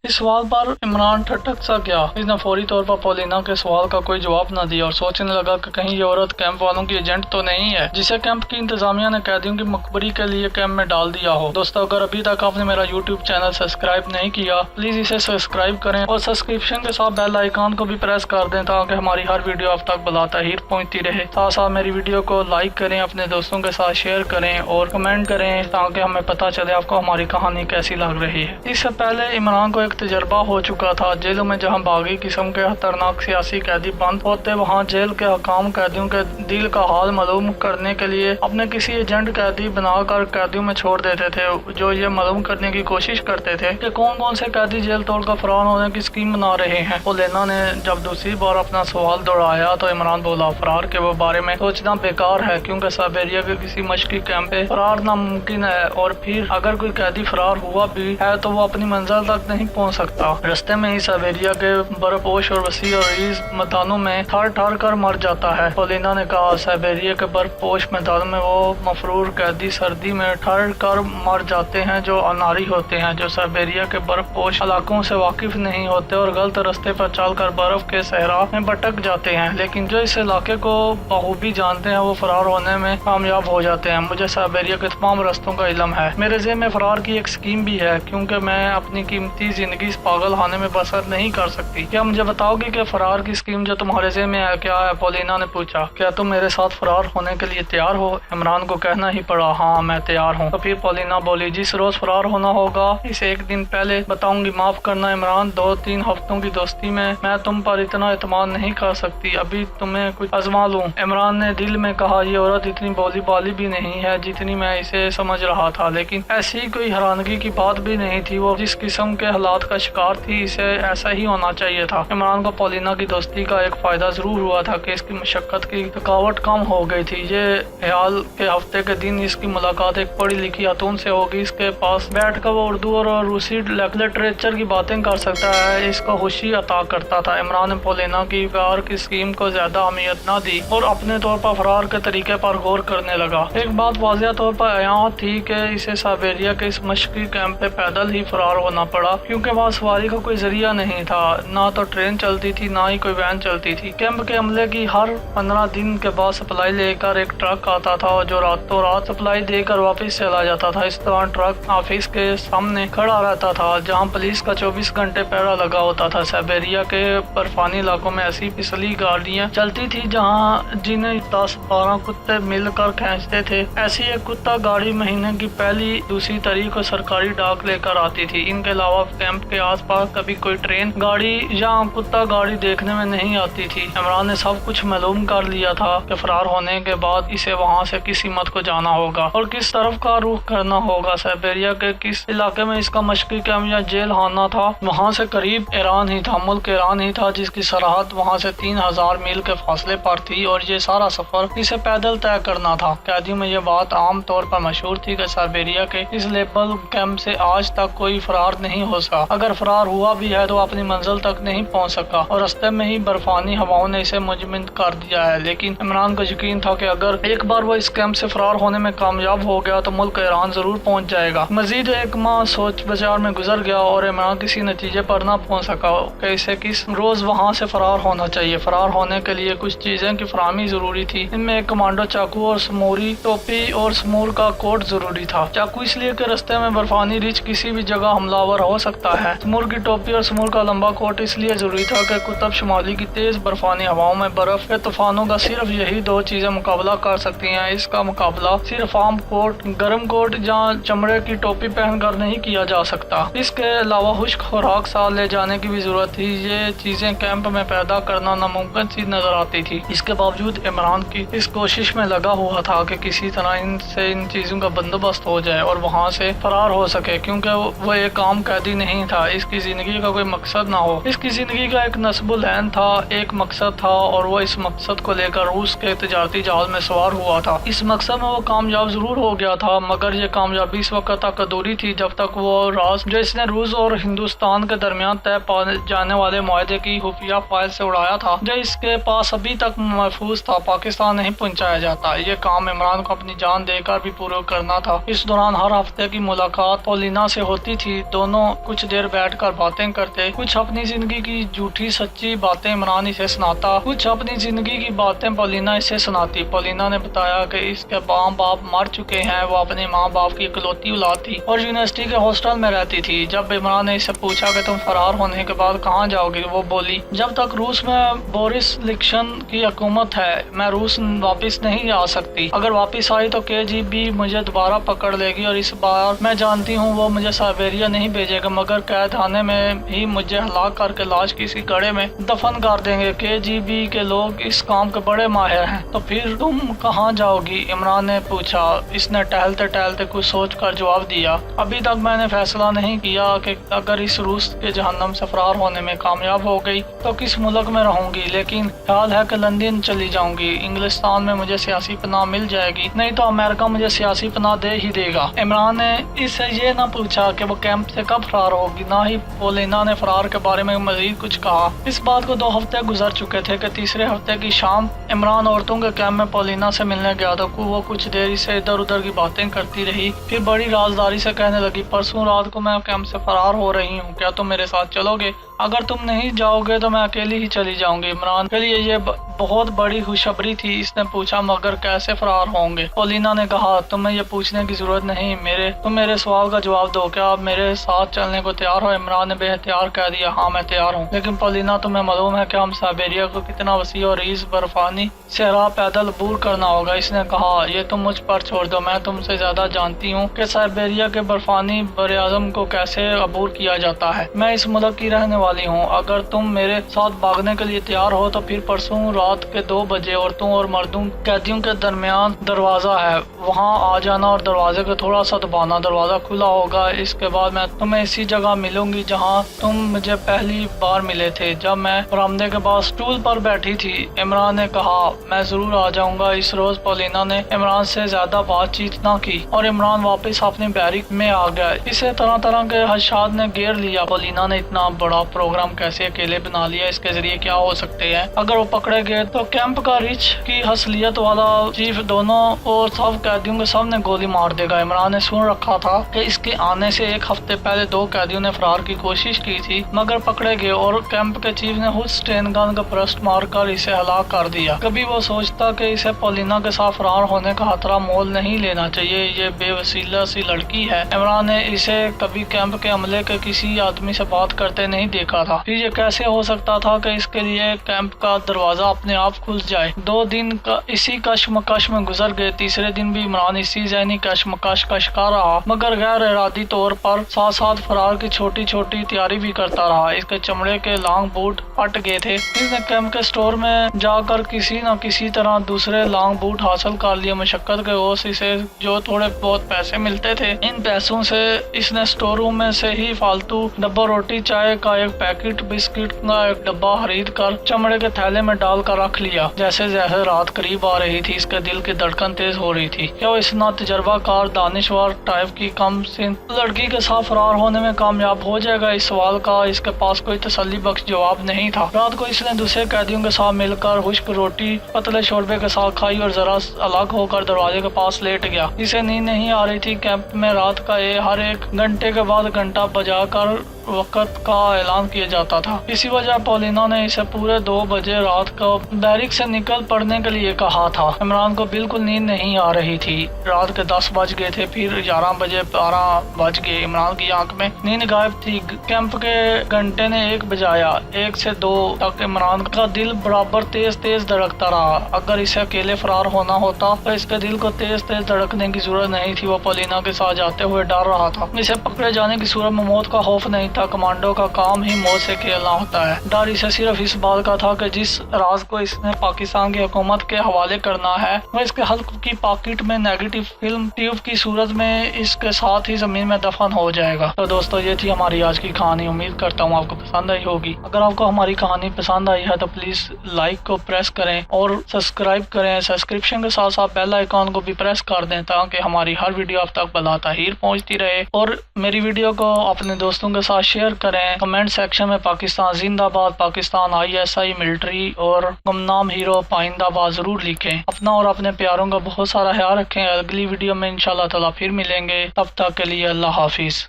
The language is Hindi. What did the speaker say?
इस सवाल पर इमरान ठटक सा गया। इसने फौरी तौर पर पॉलिना के सवाल का कोई जवाब न दिया और सोचने लगा कि कहीं ये औरत कैंप वालों की एजेंट तो नहीं है जिसे कैंप की इंतजामिया ने कैदियों की मकबरी के लिए कैंप में डाल दिया हो। दोस्तों, अगर अभी तक आपने मेरा यूट्यूब चैनल सब्सक्राइब नहीं किया, प्लीज इसे सब्सक्राइब करें और सब्सक्रिप्शन के साथ बेल आइकन को भी प्रेस कर दें ताकि हमारी हर वीडियो आप तक बलाताहिर पहुंचती रहे। साथ साथ मेरी वीडियो को लाइक करें, अपने दोस्तों के साथ शेयर करें और कमेंट करें ताकि हमें पता चले आपको हमारी कहानी कैसी लग रही है। इससे पहले इमरान को एक तजर्बा हो चुका था। जेलों में जहां बागी किस्म के खतरनाक सियासी कैदी बंद होते, वहां जेल के हकाम कैदियों के दिल का हाल मालूम करने के लिए अपने किसी एजेंट कैदी बनाकर कैदियों में छोड़ देते थे, जो ये मालूम करने की कोशिश करते थे कि कौन कौन से कैदी जेल तोड़कर फरार होने की स्कीम बना रहे हैं। पोलेना ने जब दूसरी बार अपना सवाल दोहराया तो इमरान बोला, फरार के बारे में सोचना बेकार है क्योंकि साइबेरिया के किसी मशकी कैंप पे फरार नामुमकिन है, और फिर अगर कोई कैदी फरार हुआ भी है तो वो अपनी मंजिल तक नहीं पहुंच सकता। रास्ते में ही साइबेरिया के बर्फपोश और वसी और रीज मैदानों में ठर ठर कर मर जाता है। पोलिना ने कहा, साइबेरिया के बर्फपोश मैदानों में वो मफरूर कैदी सर्दी में ठर कर मर जाते हैं जो अनारी होते हैं, जो साइबेरिया के बर्फपोश इलाकों से वाकिफ नहीं होते और गलत रास्ते पर चलकर बर्फ के सहरा में भटक जाते हैं, लेकिन जो इस इलाके को बखूबी जानते हैं वो फरार होने में कामयाब हो जाते हैं। मुझे साइबेरिया के तमाम रास्तों का इल्म है। मेरे ज़हन में फरार की एक स्कीम भी है क्योंकि मैं अपनी कीमती जिंदगी इस पागल खाने में बसर नहीं कर सकती। क्या मुझे बताओगे कि फरार की स्कीम जो तुम्हारे ज़हन में है क्या है? पोलिना ने पूछा। क्या तुम मेरे साथ फरार होने के लिए तैयार हो? इमरान को कहना ही पड़ा, हाँ मैं तैयार हूँ। तो फिर पोलिना बोली, जिस रोज फरार होना होगा इसे एक दिन पहले बताऊंगी। माफ करना इमरान, 2-3 हफ्तों की दोस्ती में मैं तुम पर इतना एतमाद नहीं कर सकती। अभी तुम्हें कुछ आजमा लूं। इमरान ने दिल में कहा, ये औरत इतनी भोली भाली भी नहीं है जितनी मैं इसे समझ रहा था, लेकिन ऐसी कोई हैरानगी की बात भी नहीं थी। वो जिस किस्म के हालात का शिकार थी इसे ऐसा ही होना चाहिए था। इमरान को पोलिना की दोस्ती का एक फायदा जरूर हुआ था कि इसकी मशक्कत की थकावट कम हो गई थी। ये ख्याल के हफ्ते के दिन इसकी मुलाकात एक पढ़ी लिखी खातून से होगी, इसके पास बैठकर वो उर्दू और रूसी लिटरेचर की बातें कर सकता है, इसको खुशी अता करता था। इमरान ने पोलिना की प्यार की स्कीम को ज्यादा अहमियत न दी और अपने तौर पर फरार के तरीके पर गौर करने लगा। एक बात वाज़िया तौर पर यहाँ थी कि इसे साइबेरिया के इस मशकी कैंप पे पैदल ही फरार होना पड़ा क्योंकि वहाँ सवारी का कोई जरिया नहीं था। ना तो ट्रेन चलती थी ना ही कोई वैन चलती थी। कैंप के अमले की हर 15 दिन के बाद सप्लाई लेकर एक ट्रक आता था जो रातों रात सप्लाई देकर वापस चला जाता था। इस दौरान ट्रक ऑफिस के सामने खड़ा रहता था जहाँ पुलिस का 24 घंटे पहरा लगा होता था। साइबेरिया के बर्फानी इलाकों में ऐसी फिसली गाड़ियाँ चलती थी जहाँ जिन्हें 10-12 कुत्ते मिलकर खींचते थे। ऐसी एक कुत्ता गाड़ी महीने की पहली दूसरी तारीख को सरकारी डाक लेकर आती थी। इनके अलावा कैंप के आसपास कभी कोई ट्रेन गाड़ी या कुत्ता गाड़ी देखने में नहीं आती थी। इमरान ने सब कुछ मालूम कर लिया था कि फरार होने के बाद इसे वहां से किस हिम्मत को जाना होगा और किस तरफ का रुख करना होगा। साइबेरिया के किस इलाके में इसका मशकी कैंप या जेल खाना था, वहां से करीब ईरान ही था, मुल्क ईरान ही था जिसकी सरहद वहां से 3000 मील के फासले पर थी और ये सारा सफर इसे पैदल तय करना था। कैदियों में ये बात आम तौर पर मशहूर थी कि साइबेरिया के इस लेबल कैंप से आज तक कोई फरार नहीं हो सका। अगर फरार हुआ भी है तो अपनी मंजिल तक नहीं पहुंच सका और रास्ते में ही बर्फानी हवाओं ने इसे मुजमिद कर दिया है। लेकिन इमरान को यकीन था कि अगर एक बार वो इस कैंप से फरार होने में कामयाब हो गया तो मुल्क ईरान जरूर पहुंच जाएगा। मजीद एक माह सोच विचार में गुजर गया और इमरान किसी नतीजे पर न पहुंच सका कि इसे किस रोज वहां से फरार होना चाहिए। फरार होने के लिए कुछ चीजें की फराहमी जरूरी थी। इनमें एक कमांडो चाकू और समूरी टोपी और समूर का कोट जरूरी था। चाकू इसलिए कि रास्ते में बर्फानी रिच किसी भी जगह हमलावर हो सकता है। समूर की टोपी और समूर का लंबा कोट इसलिए जरूरी था कि कुतुब शुमाली की तेज बर्फानी हवाओं में बर्फ के तूफानों का सिर्फ यही 2 चीजें मुकाबला कर सकती हैं। इसका मुकाबला सिर्फ आम कोट, गर्म कोट या चमड़े की टोपी पहनकर नहीं किया जा सकता। इसके अलावा खुश्क खुराक साथ ले जाने की भी जरूरत थी। ये चीजें कैंप में पैदा करना नामुमकिन सी नजर आती थी। इसके बावजूद इमरान की इस कोशिश में लगा हुआ था कि किसी तरह इन चीजों का बंदोबस्त हो जाए और वहाँ से फरार हो सके, क्योंकि वो एक आम कैदी नहीं था। इसकी जिंदगी का कोई मकसद ना हो। इसकी जिंदगी का एक नस्बुल ऐन था, एक मकसद था और वो इस मकसद को लेकर रूस के तजारती जहाज में सवार हुआ था। इस मकसद में वो कामयाब जरूर हो गया था, मगर ये कामयाबी इस वक्त तक अधूरी थी जब तक वो राज जो इसने रूस और हिंदुस्तान के दरमियान तय पाए जाने वाले मुआहदे की खुफिया फाइल से उड़ाया था, जो इसके पास अभी तक महफूज था, पाकिस्तान नहीं पहुंचाया जाता। ये काम इमरान को अपनी जान देकर भी पूरा करना था। इस दौरान हर हफ्ते की मुलाकात पोलिना से होती थी। दोनों कुछ देर बैठकर बातें करते, कुछ अपनी जिंदगी की झूठी सच्ची बातें इमरान इसे सुनाता, कुछ अपनी जिंदगी की बातें पॉलिना इसे सुनाती। पॉलिना ने बताया कि इसके माँ बाप मर चुके हैं, वो अपने माँ बाप की इकलौती औलाद थी और यूनिवर्सिटी के हॉस्टल में रहती थी। जब इमरान ने इससे पूछा कि तुम फरार होने के बाद कहाँ जाओगे, वो बोली जब तक रूस में बोरिस यल्त्सिन की हुकूमत है मैं रूस वापस नहीं आ सकती। अगर वापस आई तो KGB मुझे दोबारा पकड़ लेगी और इस बार मैं जानती हूँ वो मुझे साइबेरिया नहीं भेजेगा मगर कैद खाने में ही मुझे हलाक करके लाश किसी गड्ढे में दफन कर देंगे। KGB के लोग इस काम के बड़े माहिर हैं। तो फिर तुम कहाँ जाओगी, इमरान ने पूछा। इसने टहलते टहलते कुछ सोच कर जवाब दिया, अभी तक मैंने फैसला नहीं किया कि अगर इस रूस के जहन्नम से फरार होने में कामयाब हो गई तो किस मुल्क में रहूंगी, लेकिन ख्याल है कि लंदन चली जाऊंगी। इंग्लिस्तान में मुझे सियासी पनाह मिल जाएगी, नहीं तो अमेरिका मुझे सियासी पनाह दे ही देगा। इमरान ने इससे ये न पूछा कि वो कैंप से कब फरार होगी, ना ही पॉलिना ने फरार के बारे में मजीद कुछ कहा। इस बात को 2 हफ्ते गुजर चुके थे कि तीसरे हफ्ते की शाम इमरान औरतों के कैंप में पॉलिना से मिलने गया तो वो कुछ देर से इधर उधर की बातें करती रही। फिर बड़ी राजदारी से कहने लगी, परसों रात को मैं कैंप से फरार हो रही हूँ, क्या तुम मेरे साथ चलोगे? अगर तुम नहीं जाओगे तो मैं अकेली ही चली जाऊंगी। इमरान के लिए ये बहुत बड़ी खुशखबरी थी। इसने पूछा, मगर कैसे फरार होंगे? पॉलिना ने कहा, तुम्हें ये पूछने की जरूरत नहीं, तुम मेरे सवाल का जवाब दो, क्या आप मेरे साथ चलने को तैयार हो? इमरान ने बेहतियार कह दिया, हाँ मैं तैयार हूँ। लेकिन पॉलिना, तुम्हें मालूम है कि हम साइबेरिया को कितना वसी और रीज बर्फानी सहरा पैदल अबूर करना होगा? इसने कहा, ये तुम मुझ पर छोड़ दो, मैं तुमसे ज्यादा जानती हूँ कि साइबेरिया के बर्फानी बरआज़म को कैसे अबूर किया जाता है। मैं इस मुल्क की रहने वाली हूँ। अगर तुम मेरे साथ भागने के लिए तैयार हो तो फिर परसों रात के 2 बजे औरतों और मर्दों कैदियों के दरमियान दरवाजा है, वहाँ आ जाना और दरवाजे को थोड़ा सा दबाना, दरवाजा खुला होगा। इसके बाद मैं तुम्हें इसी जगह मिलूंगी जहाँ तुम मुझे पहली बार मिले थे, जब मैं बरामदे के पास स्टूल पर बैठी थी। इमरान ने कहा, मैं जरूर आ जाऊंगा। इस रोज पॉलिना ने इमरान से ज्यादा बातचीत न की और इमरान वापस अपने बैरिक में आ गया। इसे तरह तरह के हदशात ने घेर लिया। पॉलिना ने इतना बड़ा प्रोग्राम कैसे अकेले बना लिया, इसके जरिए क्या हो सकते हैं? अगर वो पकड़े गए तो कैंप का रिच की हसलियत वाला चीफ दोनों और सब कैदियों के सामने गोली मार देगा। इमरान ने सुन रखा था कि इसके आने से 1 हफ्ते पहले 2 कैदियों ने फरार की कोशिश की थी मगर पकड़े गए और कैंप के चीफ ने खुद स्टेन गन का प्रस्ट मारकर इसे हलाक कर दिया। कभी वो सोचता कि इसे पॉलिना के साथ फरार होने का खतरा मोल नहीं लेना चाहिए, ये बेवसीला सी लड़की है। इमरान ने इसे कभी कैंप के अमले के किसी आदमी से बात करते नहीं देखा था। फिर ये कैसे हो सकता था कि इसके लिए कैंप का दरवाजा अपने आप खुल जाए? 2 दिन का इसी कश्मकश में गुजर गए। तीसरे दिन भी इमरान इसी ज़हनी कश्मकश का शिकार रहा मगर गैर इरादी तौर पर साथ साथ फरार की छोटी छोटी तैयारी भी करता रहा। इसके चमड़े के लॉन्ग बूट फट गए थे। इसने कैंप के स्टोर में जाकर किसी न किसी तरह दूसरे लॉन्ग बूट हासिल कर लिए। मशक्कत के ओस इसे जो थोड़े बहुत पैसे मिलते थे, इन पैसों से इसने स्टोर रूम में से ही फालतू डब्बा रोटी, चाय का एक पैकेट, बिस्किट का एक डब्बा खरीद कर चमड़े के थैले में डालकर रख लिया। जैसे जैसे रात करीब आ रही थी इसके दिल की धड़कन तेज हो रही थी। क्या वो इस ना तजर्बाकार दानिशवर टाइप की कम सिन लड़की के साथ फरार होने में कामयाब हो जाएगा? इस सवाल का इसके पास कोई तसल्ली बख्श जवाब नहीं था। रात को इसने दूसरे कैदियों के साथ मिलकर खुश्क रोटी पतले शोरबे के साथ खाई और जरा अलग होकर दरवाजे के पास लेट गया। इसे नींद नहीं आ रही थी। कैंप में रात का हर 1 घंटे के बाद घंटा बजाकर वक्त का ऐलान किया जाता था। इसी वजह पॉलिना ने इसे पूरे 2 बजे रात को बैरिक से निकल पड़ने के लिए कहा था। इमरान को बिल्कुल नींद नहीं आ रही थी। रात के 10 बज गए थे, फिर 11 बजे 12 बज गए। इमरान की आंख में नींद गायब थी। कैंप के घंटे ने 1 बजाया। 1 से 2 तक इमरान का दिल बराबर तेज तेज धड़कता रहा। अगर इसे अकेले फरार होना होता तो इसके दिल को तेज तेज धड़कने की जरूरत नहीं थी। वो पॉलिना के साथ जाते हुए डर रहा था। इसे पकड़े जाने की सूरत में मौत का खौफ नहीं था। कमांडो का काम ही मौत से खेलना होता है। डर इसे सिर्फ इस बात का था कि जिस राज को इसने पाकिस्तान की हुकूमत के हवाले करना है वह इसके हल्क की पॉकेट में नेगेटिव फिल्म ट्यूब की सूरत में इसके साथ ही जमीन में दफन हो जाएगा। तो दोस्तों, ये थी हमारी आज की कहानी। उम्मीद करता हूँ आपको पसंद आई होगी। अगर आपको हमारी कहानी पसंद आई है तो प्लीज लाइक को प्रेस करें और सब्सक्राइब करें। सब्सक्रिप्शन के साथ साथ बेल आइकॉन को भी प्रेस कर दें ताकि हमारी हर वीडियो आप तक बलाताहीर पहुंचती रहे। और मेरी वीडियो को अपने दोस्तों के साथ शेयर करें। कमेंट सेक्शन में पाकिस्तान जिंदाबाद, पाकिस्तान ISI मिलिट्री और गुमनाम हीरो पाइंदाबाद जरूर लिखें। अपना और अपने प्यारों का बहुत सारा ख्याल रखें। अगली वीडियो में इंशाल्लाह ताला फिर मिलेंगे। तब तक के लिए अल्लाह हाफिज।